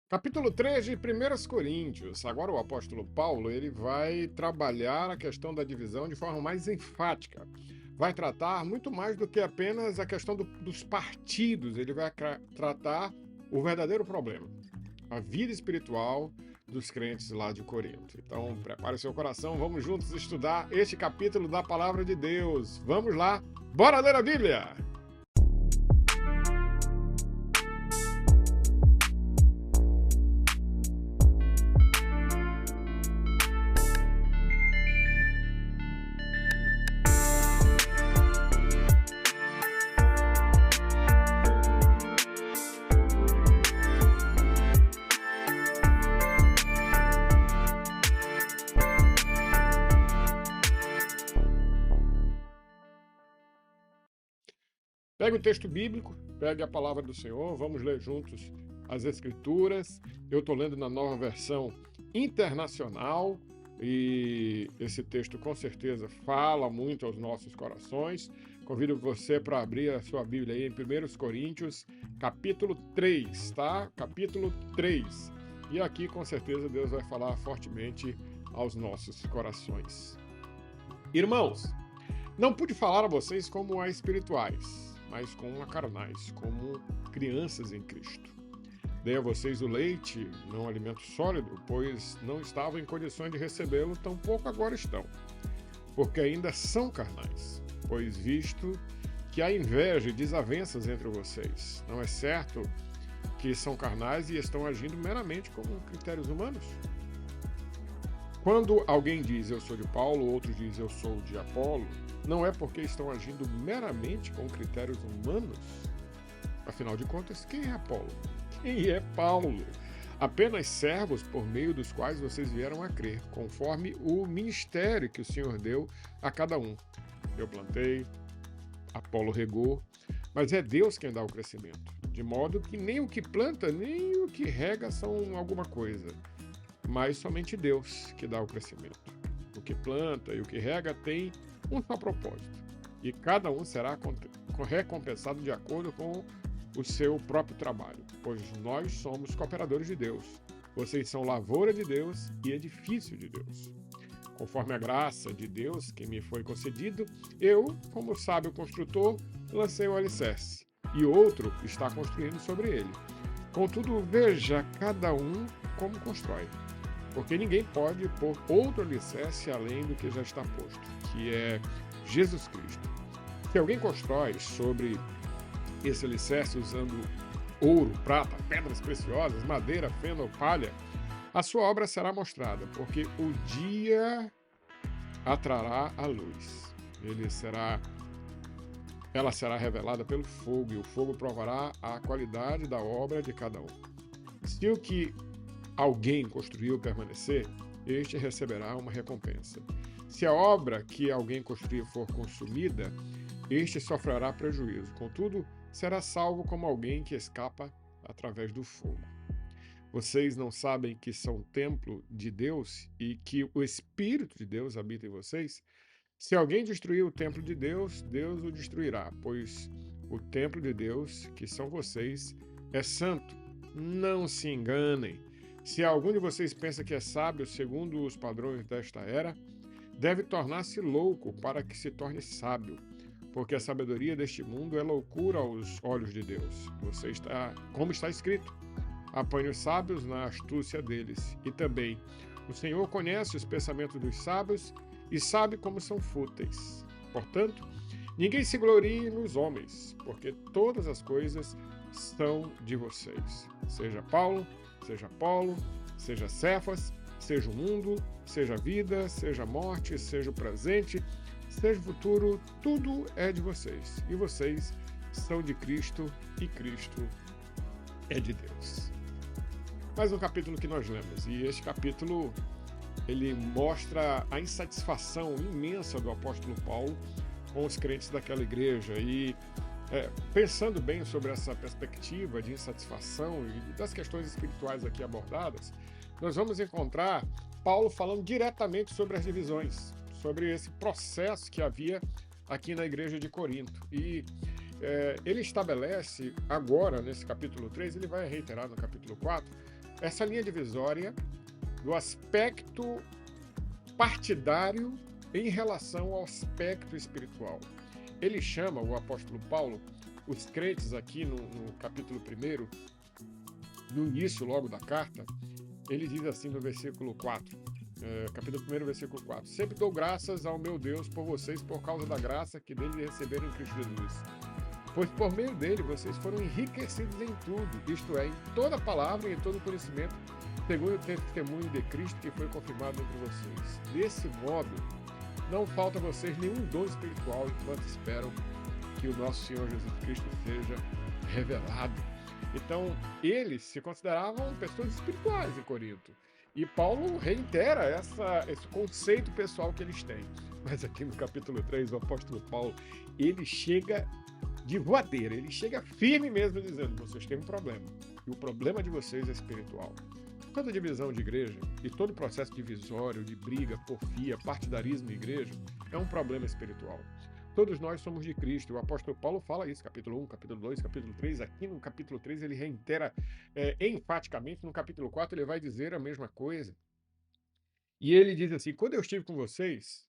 Capítulo 3 de 1 Coríntios. Agora o apóstolo Paulo ele vai trabalhar a questão da divisão de forma mais enfática. Vai tratar muito mais do que apenas a questão dos partidos. Ele vai tratar o verdadeiro problema, a vida espiritual dos crentes lá de Corinto. Então, prepare seu coração, vamos juntos estudar este capítulo da Palavra de Deus. Vamos lá, bora ler a Bíblia! Pegue o texto bíblico, pegue a palavra do Senhor, vamos ler juntos as Escrituras. Eu estou lendo na nova versão internacional e esse texto com certeza fala muito aos nossos corações. Convido você para abrir a sua Bíblia aí em 1 Coríntios, capítulo 3, tá? Capítulo 3. E aqui com certeza Deus vai falar fortemente aos nossos corações. Irmãos, não pude falar a vocês como a espirituais, mas como a carnais, como crianças em Cristo. Dei a vocês o leite, não alimento sólido, pois não estavam em condições de recebê-lo, tampouco agora estão, porque ainda são carnais, pois visto que há inveja e desavenças entre vocês, não é certo que são carnais e estão agindo meramente como critérios humanos? Quando alguém diz eu sou de Paulo, outro diz eu sou de Apolo, não é porque estão agindo meramente com critérios humanos? Afinal de contas, quem é Apolo? Quem é Paulo? Apenas servos por meio dos quais vocês vieram a crer, conforme o ministério que o Senhor deu a cada um. Eu plantei, Apolo regou, mas é Deus quem dá o crescimento, de modo que nem o que planta, nem o que rega são alguma coisa, mas somente Deus que dá o crescimento. O que planta e o que rega tem um só propósito, e cada um será recompensado de acordo com o seu próprio trabalho, pois nós somos cooperadores de Deus. Vocês são lavoura de Deus e edifício de Deus. Conforme a graça de Deus que me foi concedido, eu, como sábio construtor, lancei o alicerce, e outro está construindo sobre ele. Contudo, veja cada um como constrói, porque ninguém pode pôr outro alicerce além do que já está posto, que é Jesus Cristo. Se alguém constrói sobre esse alicerce usando ouro, prata, pedras preciosas, madeira, feno ou palha, a sua obra será mostrada, porque o dia a trará a luz. Ela será revelada pelo fogo, e o fogo provará a qualidade da obra de cada um. Se o que alguém construiu permanecer, este receberá uma recompensa. Se a obra que alguém construiu for consumida, este sofrerá prejuízo. Contudo, será salvo como alguém que escapa através do fogo. Vocês não sabem que são templo de Deus e que o Espírito de Deus habita em vocês? Se alguém destruir o templo de Deus, Deus o destruirá, pois o templo de Deus, que são vocês, é santo. Não se enganem. Se algum de vocês pensa que é sábio segundo os padrões desta era, deve tornar-se louco para que se torne sábio, porque a sabedoria deste mundo é loucura aos olhos de Deus. Como está escrito, apanhe os sábios na astúcia deles. E também, o Senhor conhece os pensamentos dos sábios e sabe como são fúteis. Portanto, ninguém se glorie nos homens, porque todas as coisas são de vocês. Seja Paulo, seja Apolo, seja Cefas, seja o mundo, seja a vida, seja a morte, seja o presente, seja o futuro, tudo é de vocês. E vocês são de Cristo e Cristo é de Deus. Mais um capítulo que nós lemos, e este capítulo ele mostra a insatisfação imensa do apóstolo Paulo com os crentes daquela igreja. E pensando bem sobre essa perspectiva de insatisfação e das questões espirituais aqui abordadas, nós vamos encontrar Paulo falando diretamente sobre as divisões, sobre esse processo que havia aqui na igreja de Corinto. E ele estabelece agora, nesse capítulo 3, ele vai reiterar no capítulo 4, essa linha divisória do aspecto partidário em relação ao aspecto espiritual. Ele chama, o apóstolo Paulo, os crentes aqui no capítulo 1, no início logo da carta, ele diz assim no versículo 4, capítulo 1, versículo 4: sempre dou graças ao meu Deus por vocês, por causa da graça que dele receberam em Cristo Jesus. Pois por meio dele vocês foram enriquecidos em tudo, isto é, em toda palavra e em todo conhecimento, segundo o testemunho de Cristo que foi confirmado entre vocês. Desse modo, não falta a vocês nenhum dom espiritual enquanto esperam que o nosso Senhor Jesus Cristo seja revelado. Então, eles se consideravam pessoas espirituais em Corinto. E Paulo reitera esse conceito pessoal que eles têm. Mas aqui no capítulo 3, o apóstolo Paulo, ele chega de voadeira, ele chega firme mesmo dizendo: vocês têm um problema, e o problema de vocês é espiritual. Toda divisão de igreja e todo processo divisório, de briga, porfia, partidarismo em igreja é um problema espiritual. Todos nós somos de Cristo. O apóstolo Paulo fala isso, capítulo 1, capítulo 2, capítulo 3. Aqui no capítulo 3 ele reitera enfaticamente. No capítulo 4 ele vai dizer a mesma coisa. E ele diz assim: quando eu estive com vocês,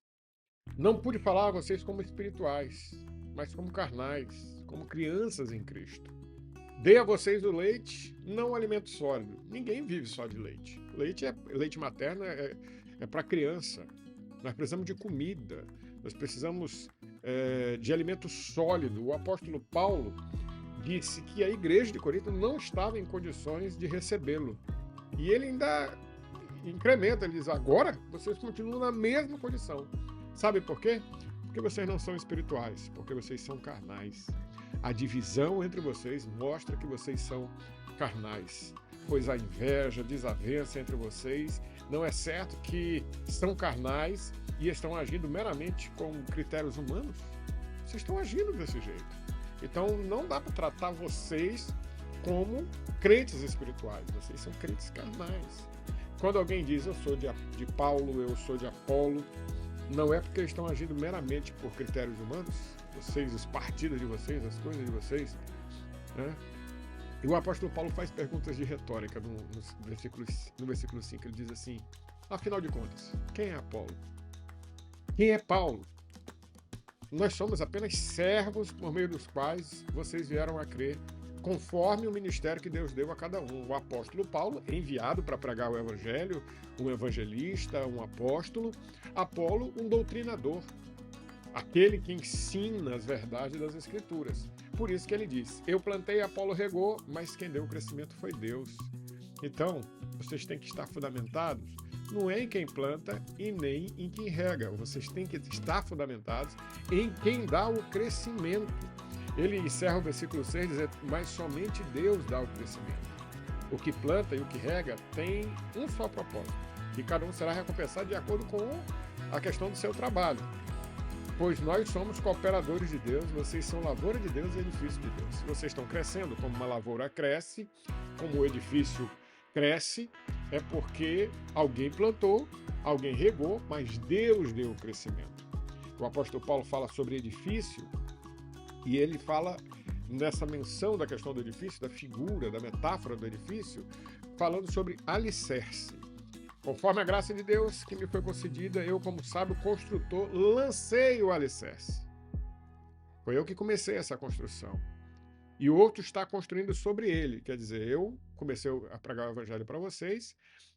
não pude falar a vocês como espirituais, mas como carnais, como crianças em Cristo. Dei a vocês o leite, não o alimento sólido. Ninguém vive só de leite. Leite materno é para criança. Nós precisamos de comida. Nós precisamos de alimento sólido. O apóstolo Paulo disse que a igreja de Corinto não estava em condições de recebê-lo. E ele ainda incrementa, ele diz: agora vocês continuam na mesma condição. Sabe por quê? Porque vocês não são espirituais, porque vocês são carnais. A divisão entre vocês mostra que vocês são carnais, pois a inveja, a desavença entre vocês, não é certo que são carnais e estão agindo meramente com critérios humanos? Vocês estão agindo desse jeito. Então não dá para tratar vocês como crentes espirituais, vocês são crentes carnais. Quando alguém diz: eu sou de Paulo, eu sou de Apolo, não é porque eles estão agindo meramente por critérios humanos, vocês, os partidos de vocês, as coisas de vocês, né? E o apóstolo Paulo faz perguntas de retórica no versículo 5. Ele diz assim: afinal de contas, quem é Apolo? Quem é Paulo? Nós somos apenas servos por meio dos quais vocês vieram a crer, conforme o ministério que Deus deu a cada um. O apóstolo Paulo, enviado para pregar o evangelho, um evangelista, um apóstolo. Apolo, um doutrinador, aquele que ensina as verdades das Escrituras. Por isso que ele diz: eu plantei, Apolo regou, mas quem deu o crescimento foi Deus. Então, vocês têm que estar fundamentados não é em quem planta e nem em quem rega. Vocês têm que estar fundamentados em quem dá o crescimento. Ele encerra o versículo 6 dizendo: mas somente Deus dá o crescimento. O que planta e o que rega tem um só propósito, e cada um será recompensado de acordo com a questão do seu trabalho. Pois nós somos cooperadores de Deus, vocês são lavoura de Deus e edifício de Deus. Vocês estão crescendo como uma lavoura cresce, como o edifício cresce, é porque alguém plantou, alguém regou, mas Deus deu o crescimento. O apóstolo Paulo fala sobre edifício, e ele fala nessa menção da questão do edifício, da figura, da metáfora do edifício, falando sobre alicerce. Conforme a graça de Deus que me foi concedida, eu, como sábio construtor, lancei o alicerce. Foi eu que comecei essa construção. E o outro está construindo sobre ele. Quer dizer, eu comecei a pregar o evangelho para vocês,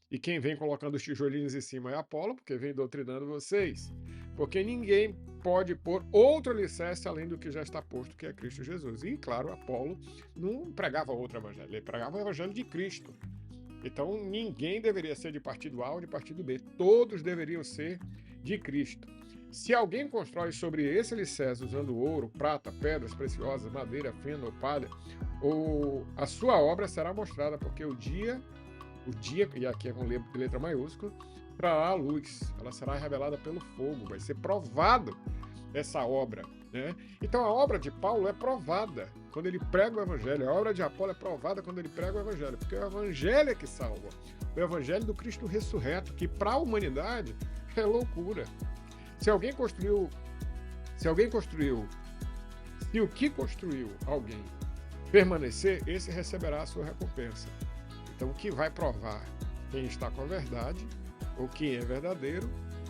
e quem vem colocando os tijolinhos em cima é Apolo, porque vem doutrinando vocês. Porque ninguém pode pôr outro alicerce além do que já está posto, que é Cristo Jesus. E, claro, Apolo não pregava outro evangelho, ele pregava o evangelho de Cristo. Então, ninguém deveria ser de partido A ou de partido B. Todos deveriam ser de Cristo. Se alguém constrói sobre esse alicerce usando ouro, prata, pedras preciosas, madeira, feno ou palha, a sua obra será mostrada, porque o dia, e aqui é com letra maiúscula, trará a luz. Ela será revelada pelo fogo, vai ser provado essa obra, né? Então, a obra de Paulo é provada quando ele prega o evangelho. A obra de Apolo é provada quando ele prega o evangelho, porque o evangelho é que salva. O evangelho do Cristo ressurreto, que para a humanidade é loucura. Se o que construiu alguém permanecer, esse receberá a sua recompensa. Então, o que vai provar quem está com a verdade ou quem é verdadeiro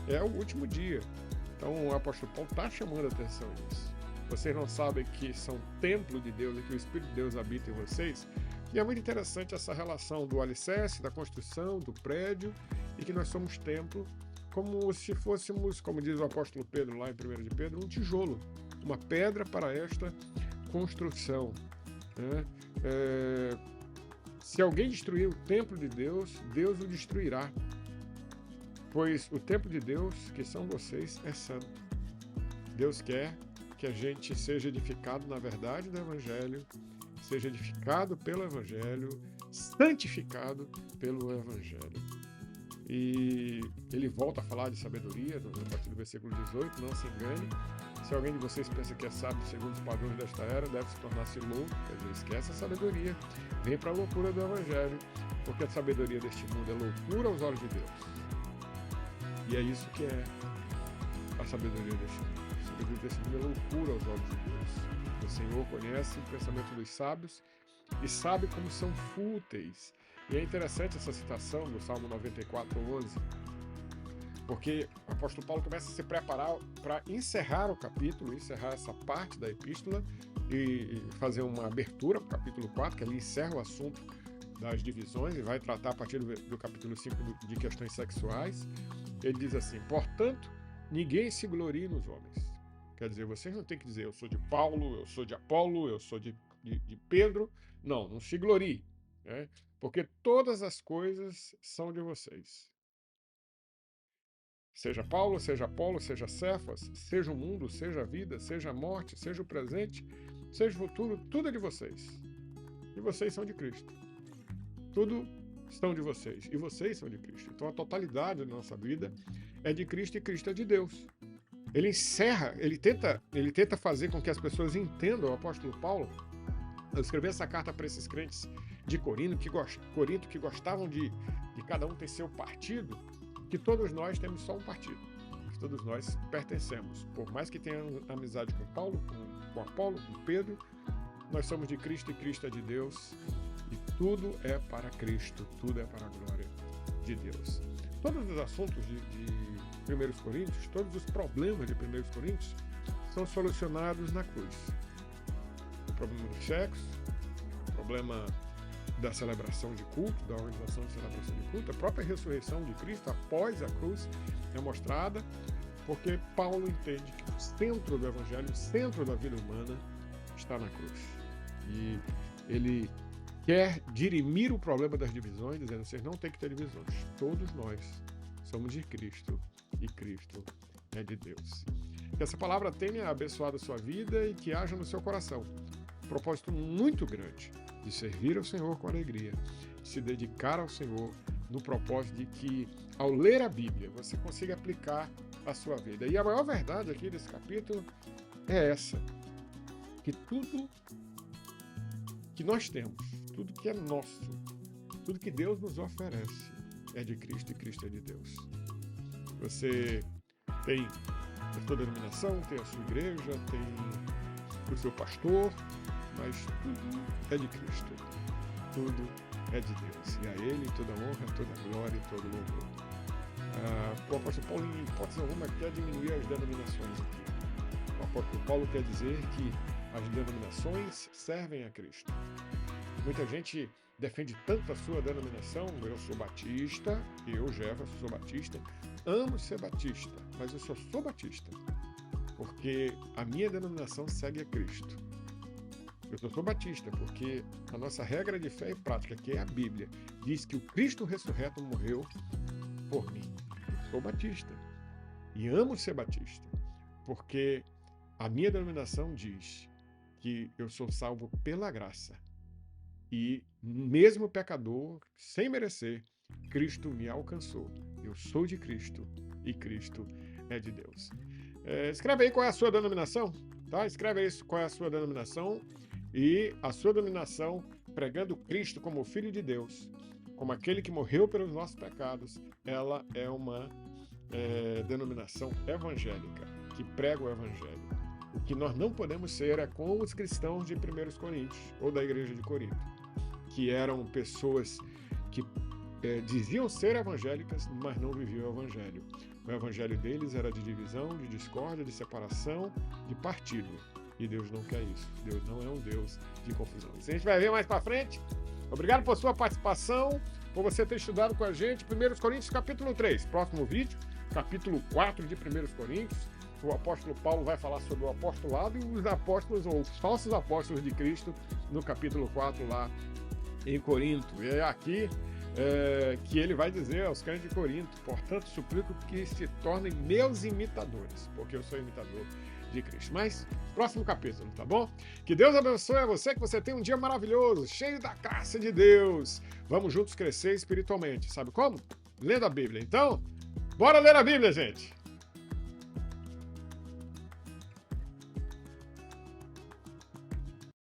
é o último dia. Então, o apóstolo Paulo está chamando a atenção nisso. Vocês não sabem que são templo de Deus e que o Espírito de Deus habita em vocês? E é muito interessante essa relação do alicerce, da construção, do prédio, e que nós somos templo, como se fôssemos, como diz o apóstolo Pedro lá em 1 de Pedro, um tijolo, uma pedra para esta construção, né? Se alguém destruir o templo de Deus, Deus o destruirá, pois o templo de Deus, que são vocês, é santo. Deus quer que a gente seja edificado na verdade do Evangelho, seja edificado pelo Evangelho, santificado pelo Evangelho. E ele volta a falar de sabedoria, a partir do versículo 18, não se engane. Se alguém de vocês pensa que é sábio segundo os padrões desta era, deve se tornar-se louco, quer dizer, esquece a sabedoria, vem para a loucura do Evangelho, porque a sabedoria deste mundo é loucura aos olhos de Deus. E é isso que é a sabedoria deste mundo. A sabedoria deste mundo é loucura aos olhos de Deus. O Senhor conhece o pensamento dos sábios e sabe como são fúteis. E é interessante essa citação do Salmo 94:11, porque o apóstolo Paulo começa a se preparar para encerrar o capítulo, encerrar essa parte da epístola e fazer uma abertura para o capítulo 4, que ali encerra o assunto das divisões e vai tratar a partir do capítulo 5 de questões sexuais. Ele diz assim: portanto, ninguém se glorie nos homens. Quer dizer, vocês não têm que dizer eu sou de Paulo, eu sou de Apolo, eu sou de Pedro. Não se glorie, né? Porque todas as coisas são de vocês. Seja Paulo, seja Apolo, seja Cefas, seja o mundo, seja a vida, seja a morte, seja o presente, seja o futuro, tudo é de vocês. E vocês são de Cristo. Tudo são de vocês. E vocês são de Cristo. Então a totalidade da nossa vida é de Cristo e Cristo é de Deus. Ele encerra, ele tenta fazer com que as pessoas entendam, o apóstolo Paulo, ao escrever essa carta para esses crentes de Corinto que gostavam de cada um ter seu partido, que todos nós temos só um partido, que todos nós pertencemos. Por mais que tenhamos amizade com Paulo, com Apolo, com Pedro, nós somos de Cristo e Cristo é de Deus, e tudo é para Cristo, tudo é para a glória de Deus. Todos os assuntos de 1 Coríntios, todos os problemas de 1 Coríntios são solucionados na cruz. O problema do sexo, o problema da celebração de culto, da organização de celebração de culto, a própria ressurreição de Cristo após a cruz é mostrada, porque Paulo entende que o centro do Evangelho, o centro da vida humana está na cruz. E ele quer dirimir o problema das divisões, dizendo: vocês não têm que ter divisões, todos nós somos de Cristo e Cristo é de Deus. Que essa palavra tenha abençoado a sua vida e que haja no seu coração um propósito muito grande de servir ao Senhor com alegria, de se dedicar ao Senhor no propósito de que, ao ler a Bíblia, você consiga aplicar a sua vida. E a maior verdade aqui desse capítulo é essa, que tudo que nós temos, tudo que é nosso, tudo que Deus nos oferece é de Cristo e Cristo é de Deus. Você tem a sua denominação, tem a sua igreja, tem o seu pastor, mas tudo é de Cristo, tudo é de Deus. E a Ele toda honra, toda glória e todo louvor. O apóstolo Paulo, em hipótese alguma, quer diminuir as denominações aqui. O apóstolo Paulo quer dizer que as denominações servem a Cristo. Muita gente defende tanto a sua denominação: eu sou batista, eu, Jefferson, sou batista, amo ser batista, mas eu só sou batista porque a minha denominação segue a Cristo. Eu só sou batista porque a nossa regra de fé e prática, que é a Bíblia, diz que o Cristo ressurreto morreu por mim. Eu sou batista e amo ser batista porque a minha denominação diz que eu sou salvo pela graça. E mesmo pecador, sem merecer, Cristo me alcançou. Eu sou de Cristo e Cristo é de Deus. Escreve aí qual é a sua denominação, tá? Escreve aí qual é a sua denominação e a sua denominação pregando Cristo como Filho de Deus, como aquele que morreu pelos nossos pecados. Ela é uma denominação evangélica, que prega o Evangelho. O que nós não podemos ser é como os cristãos de 1 Coríntios ou da igreja de Corinto, que eram pessoas que diziam ser evangélicas, mas não viviam o evangelho. O evangelho deles era de divisão, de discórdia, de separação, de partido. E Deus não quer isso. Deus não é um Deus de confusão. Isso a gente vai ver mais para frente. Obrigado por sua participação, por você ter estudado com a gente 1 Coríntios capítulo 3. Próximo vídeo, capítulo 4 de 1 Coríntios. O apóstolo Paulo vai falar sobre o apostolado e os apóstolos ou os falsos apóstolos de Cristo no capítulo 4 lá em Corinto. E é aqui que ele vai dizer aos crentes de Corinto: portanto, suplico que se tornem meus imitadores, porque eu sou imitador de Cristo. Mas, próximo capítulo, tá bom? Que Deus abençoe a você, que você tenha um dia maravilhoso, cheio da graça de Deus. Vamos juntos crescer espiritualmente. Sabe como? Lendo a Bíblia. Então, bora ler a Bíblia, gente!